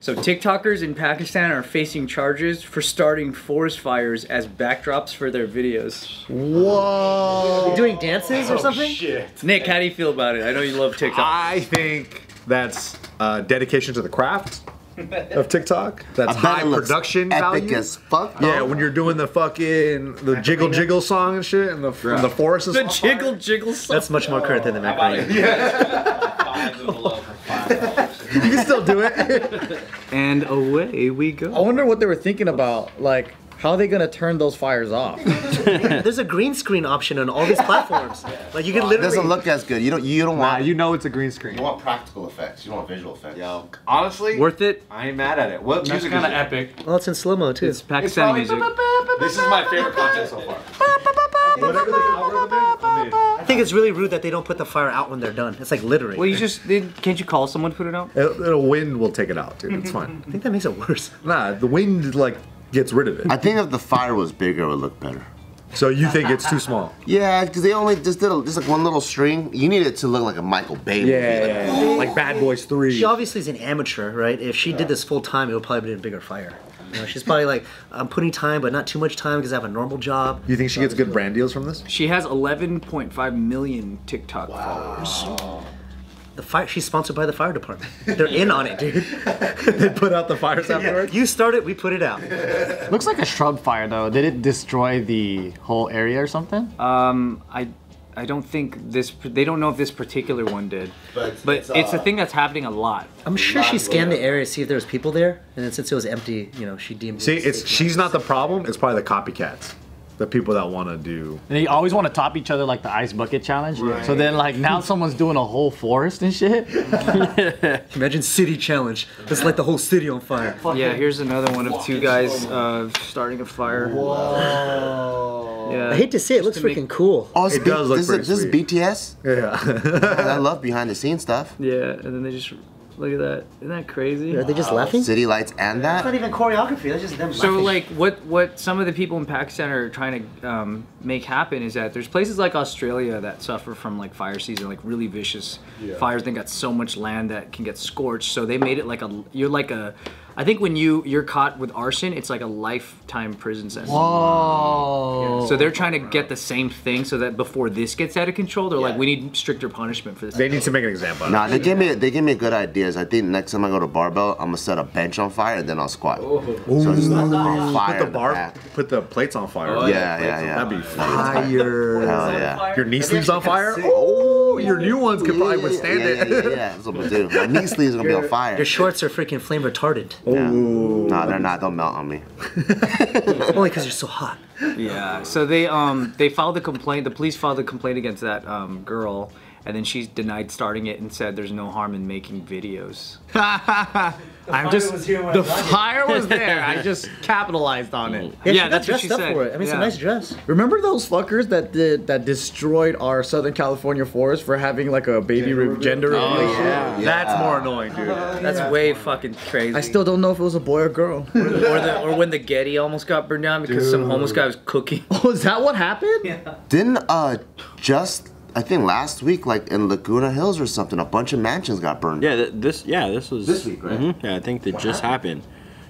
So TikTokers in Pakistan are facing charges for starting forest fires as backdrops for their videos. Whoa! Doing dances or something? Shit. Nick, how do you feel about it? I know you love TikTok. I think that's dedication to the craft of TikTok. That's high production value. Epic as fuck. Though. Yeah, when you're doing the jiggle jiggle song and shit, and the forest is the jiggle jiggle song. That's much more current than the Macarena. You can still do it. And away we go. I wonder what they were thinking about, like, how are they gonna turn those fires off? There's a green screen option on all these platforms. Like you can literally. It doesn't look as good. You don't want. You know it's a green screen. You want practical effects. You don't want visual effects. Yo, honestly, Worth it? I ain't mad at it. What music kind is of it? epic. Well, it's in slow mo too. It's Pakistani music. This is my favorite content so far. Whatever the algorithm is, I'm in. I think it's really rude that they don't put the fire out when they're done. It's like littering. Well, can't you call someone to put it out? The wind will take it out, dude. It's fine. I think that makes it worse. Nah, the wind like gets rid of it. I think if the fire was bigger, it would look better. So you think it's too small? Yeah, because they only just did just like one little string. You need it to look like a Michael Bay movie. Yeah. Like Bad Boys 3. She obviously is an amateur, right? If she did this full time, it would probably be a bigger fire. You know, she's probably like, I'm putting time, but not too much time because I have a normal job. You think she gets good brand deals from this? She has 11.5 million TikTok followers. She's sponsored by the fire department. They're in on it, dude. They put out the fires afterwards? You start it, we put it out. Looks like a shrub fire though. Did it destroy the whole area or something? I don't think they don't know if this particular one did. But it's a thing that's happening a lot. I'm sure she scanned the area to see if there was people there, and then since it was empty, you know, she deemed See, it. she's not the problem. It's probably the copycats. The people that want to do. And they always want to top each other like the ice bucket challenge. Right. So then like now someone's doing a whole forest and shit. Imagine city challenge. It's like the whole city on fire. Yeah, here's another one of two guys starting a fire. Whoa. Yeah. I hate to say it, looks freaking cool. Oh, It does look pretty This is sweet. BTS? Yeah. I love behind the scenes stuff. Yeah, and then they just look at that. Isn't that crazy? Are they just laughing? City lights and That's not that. even choreography. That's just them So laughing. like what some of the people in Pakistan are trying to make happen is that there's places like Australia that suffer from like fire season, like really vicious fires. They got so much land that can get scorched. So they made it like I think when you're caught with arson, it's like a lifetime prison sentence. Whoa. Yeah. So they're trying to get the same thing so that before this gets out of control, they're like, we need stricter punishment for this. They need to make an example. Nah, they gave me good ideas. I think next time I go to Barbell, I'm gonna set a bench on fire and then I'll squat. So it's like on fire. Put the plates on fire. Yeah. That'd be fire. Hell yeah. Your knee sleeves on fire? Oh, your new ones could probably withstand it. Yeah, that's what I'm gonna do. My knee sleeves are gonna be on fire. Your shorts are freaking flame retardant. Yeah. Nah, they're not. They'll melt on me. Only because you're so hot. Yeah. So they filed a complaint. The police filed a complaint against that girl, and then she denied starting it and said there's no harm in making videos. The fire was there. I just capitalized on it. Yeah, that's what she said. For it. I mean, it's a nice dress. Remember those fuckers that destroyed our Southern California forest for having like a baby gender reveal? Yeah. That's more annoying, dude. That's way fucking crazy. I still don't know if it was a boy or girl. or when the Getty almost got burned down because some homeless guy was cooking. Oh, is that what happened? Yeah. Didn't I think last week, like in Laguna Hills or something, a bunch of mansions got burned. Yeah, this was This week, right? Yeah, I think that just happened.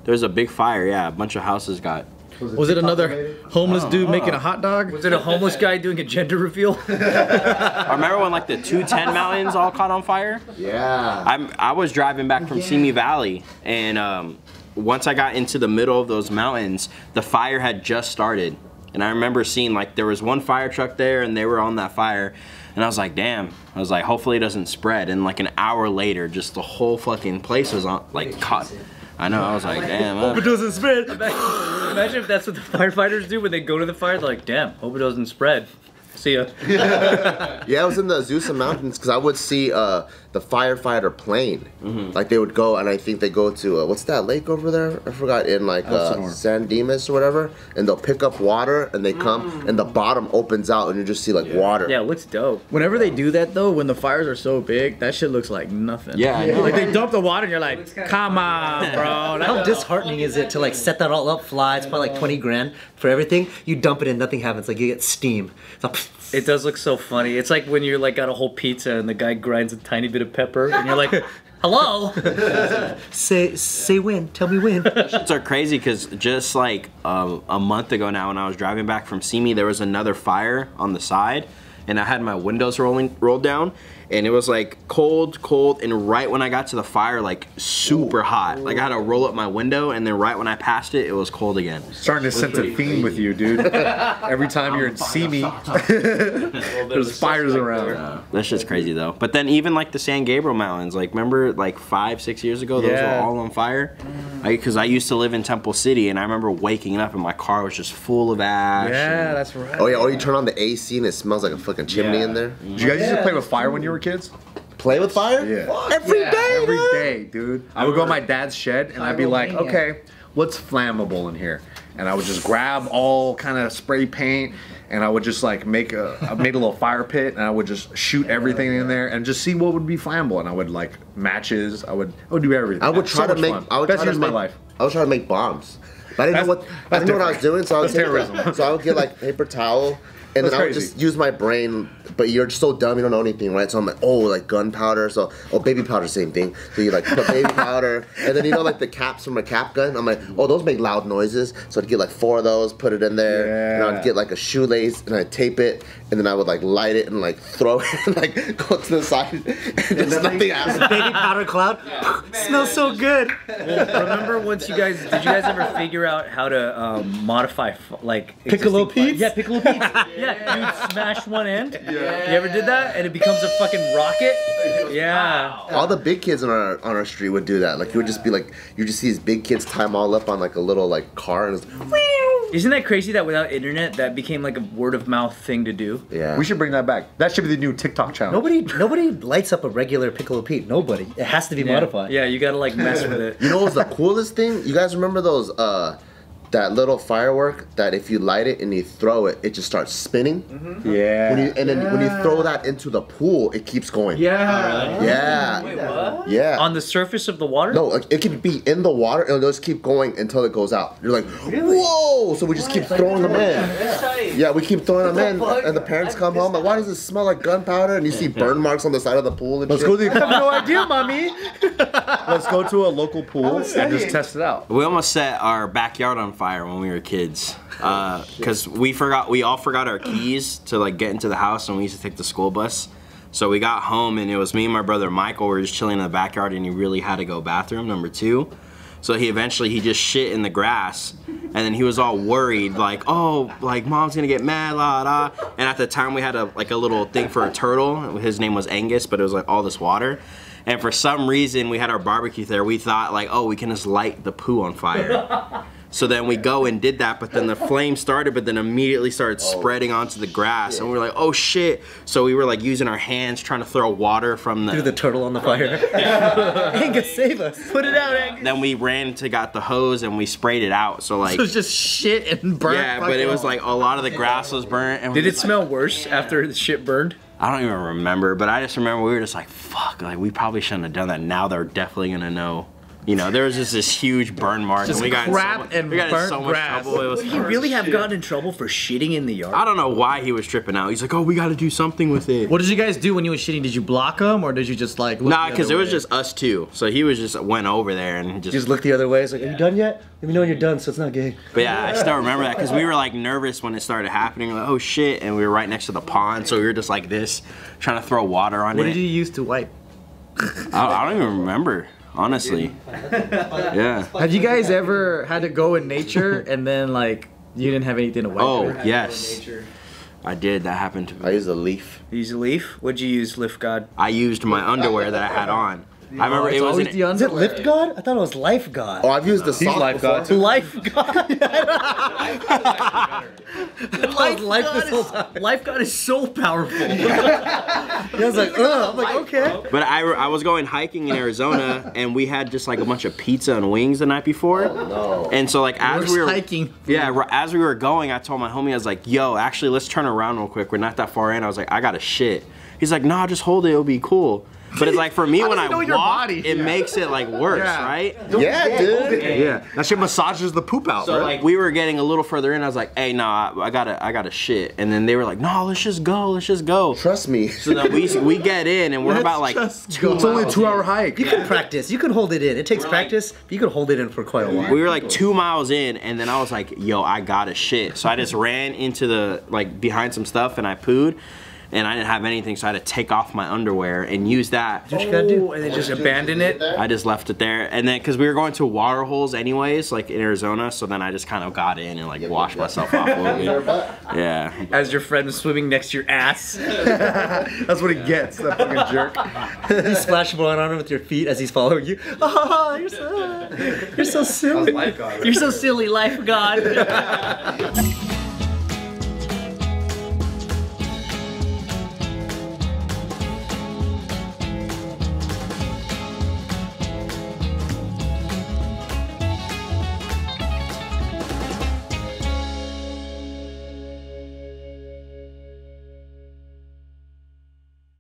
There was a big fire. Yeah, a bunch of houses got. Was it another homeless dude making a hot dog? Was it a homeless guy doing a gender reveal? I remember when like the 210 mountains all caught on fire. Yeah. I was driving back from Simi Valley, and once I got into the middle of those mountains, the fire had just started. And I remember seeing like there was one fire truck there and they were on that fire. And I was like, damn. I was like, hopefully it doesn't spread. And like an hour later, just the whole fucking place was on, like caught. I know, I was like, damn. Hope it doesn't spread. Imagine if that's what the firefighters do when they go to the fire. They're like, damn, hope it doesn't spread. See ya. Yeah, I was in the Azusa Mountains because I would see the firefighter plane. Like they would go, and I think they go to what's that lake over there? I forgot, in like San Dimas or whatever. And they'll pick up water, and they come, and the bottom opens out, and you just see like water. Yeah, it looks dope. Whenever they do that though, when the fires are so big, that shit looks like nothing. Yeah, I know. Like they dump the water and you're like, come on, bro. How disheartening is it to like set that all up, fly? It's probably like 20 grand for everything. You dump it in, nothing happens. Like you get steam. It's like, It does look so funny. It's like when you're like got a whole pizza and the guy grinds a tiny bit of pepper and you're like, hello. Say when. Tell me when. Shits are crazy because just like a month ago now, when I was driving back from Simi, there was another fire on the side, and I had my windows rolled down, and it was like cold, and right when I got to the fire, like super hot. Like I had to roll up my window, and then right when I passed it, it was cold again. Starting to sense a theme with you, dude. Every time you're in Simi, there's fires around. That shit's crazy though. But then even like the San Gabriel Mountains, like remember like 5-6 years ago, those were all on fire? Because I used to live in Temple City, and I remember waking up and my car was just full of ash. Yeah, that's right. Oh yeah, or you turn on the AC and it smells like a fucking chimney in there. Did you guys used to play with fire when you were kids? Play with fire? Yeah. Every day, Every man. day, dude. I would go to my dad's shed and I'd be like, okay, what's flammable in here? And I would just grab all kind of spray paint and I would just like I made a little fire pit and I would just shoot everything in there and just see what would be flammable. And I would like matches. I would do everything. I would try to make. I would try to my make. life. I would try to make bombs. But I didn't know what I was doing, so I was terrorism. So I would get like paper towel, and then I would just use my brain. But you're just so dumb, you don't know anything, right? So I'm like, oh, like gunpowder. So baby powder, same thing. So you like put baby powder, and then you know like the caps from a cap gun. I'm like, oh, those make loud noises. So I'd get like 4 of those, put it in there, and I'd get like a shoelace, and I'd tape it, and then I would like light it and like throw it, and like go to the side, and just nothing happens. Baby powder cloud. Smells so good. Well, remember once did you guys ever figure out how to modify like Piccolo existing Pete's? Yeah, Piccolo Pete's. Yeah, you'd smash one end. You ever did that? And it becomes a fucking rocket? Yeah. All the big kids on our street would do that. Like you would just be like, you just see these big kids tie them all up on like a little like car, and it's Isn't that crazy that without internet that became like a word of mouth thing to do? yeah. We should bring that back. That should be the new TikTok channel. Nobody lights up a regular Piccolo Pete. Nobody. It has to be modified. Yeah, you gotta like mess with it. You know what's the coolest thing? You guys remember those that little firework that if you light it and you throw it, it just starts spinning? Yeah. When you throw that into the pool, it keeps going. Yeah. Yeah. Wait, what? Yeah. On the surface of the water? No, like it can be in the water and it'll just keep going until it goes out. You're like, whoa! So we just keep throwing them in. Yeah, we keep throwing them in, and the parents come home like, why does it smell like gunpowder? And you see burn marks on the side of the pool and Let's shit. go to I have no idea, mommy. Let's go to a local pool and just test it out. We almost set our backyard on fire when we were kids, because we all forgot our keys to like get into the house, and we used to take the school bus. So we got home, and it was me and my brother Michael. We were just chilling in the backyard, and he really had to go bathroom, number 2. So he just shit in the grass, and then he was all worried, like, oh, like mom's gonna get mad, la la. And at the time we had a little thing for a turtle. His name was Angus, but it was like all this water. And for some reason we had our barbecue there. We thought like, oh, we can just light the poo on fire. So then we go and did that, but then the flame started, but then immediately started spreading onto the grass, and we were like, oh shit. So we were like using our hands trying to throw water from Threw the turtle on the fire. Angus, save us. Put it out, Angus. Then we ran to got the hose and we sprayed it out. So like, So it's just shit and burnt. yeah, but it was like a lot of the grass was burnt. And Did it smell worse after the shit burned? I don't even remember, but I just remember we were just like, fuck, like we probably shouldn't have done that. Now they're definitely gonna know. You know, there was just this huge burn mark, Just and we got crap in so much grass. trouble. It was Would he really have gotten in trouble for shitting in the yard? I don't know why he was tripping out. He's like, oh, we got to do something with it. What did you guys do when you were shitting? Did you block him or did you just like? Look Nah, the because other it was way? just us two. So he was just went over there and Just look the other way. It's like, are you done yet? Let me know when you're done, so it's not gay. But yeah, I still remember that because we were like nervous when it started happening. We're like, oh shit, and we were right next to the pond, so we were just like this, trying to throw water on What it. did you use to wipe? I don't even remember, honestly. Yeah. Have you guys ever had to go in nature and then like you didn't have anything to wipe? Oh with? yes, I did. That happened to I me. use a leaf. You use a leaf? What'd you use, Lift God? I used my underwear that I had on. I remember It's it was always an, the Is it underwear. Lift God? I thought it was Life God. Oh, I've used the sock life before. god, too. Life God. Life this whole time. Life God is so powerful. I was like, ugh. I'm like, okay. but I was going hiking in Arizona, and we had just like a bunch of pizza and wings the night before. Oh, no. And so like as we were hiking. Yeah, as we were going, I told my homie, I was like, yo, actually, let's turn around real quick. We're not that far in. I was like, I got to shit. He's like, nah, just hold it. It'll be cool. But it's like for me when I know walk, your body? it makes it like worse, Yeah. right? Yeah, dude. Yeah, that shit massages the poop out, So bro. like we were getting a little further in, I was like, hey, no, I gotta shit. And then they were like, no, let's just go. Trust me. So then we get in and we're about like just 2 go. It's only a miles 2-hour hike. You can practice. You can hold it in. It takes practice, but you can hold it in for quite a while. We were like 2 miles in, and then I was like, yo, I gotta shit. So I just ran into the, like, behind some stuff, and I pooed, and I didn't have anything, so I had to take off my underwear and use that. What you gotta do? And then just abandon it. I just left it there, and then, because we were going to water holes anyways, like in Arizona, so then I just kind of got in and, like, washed myself off a little bit. Yeah. As your friend was swimming next to your ass. That's what he gets, that fucking jerk. You splash water on him with your feet as he's following you. Oh, you're so silly. You're so silly, life god.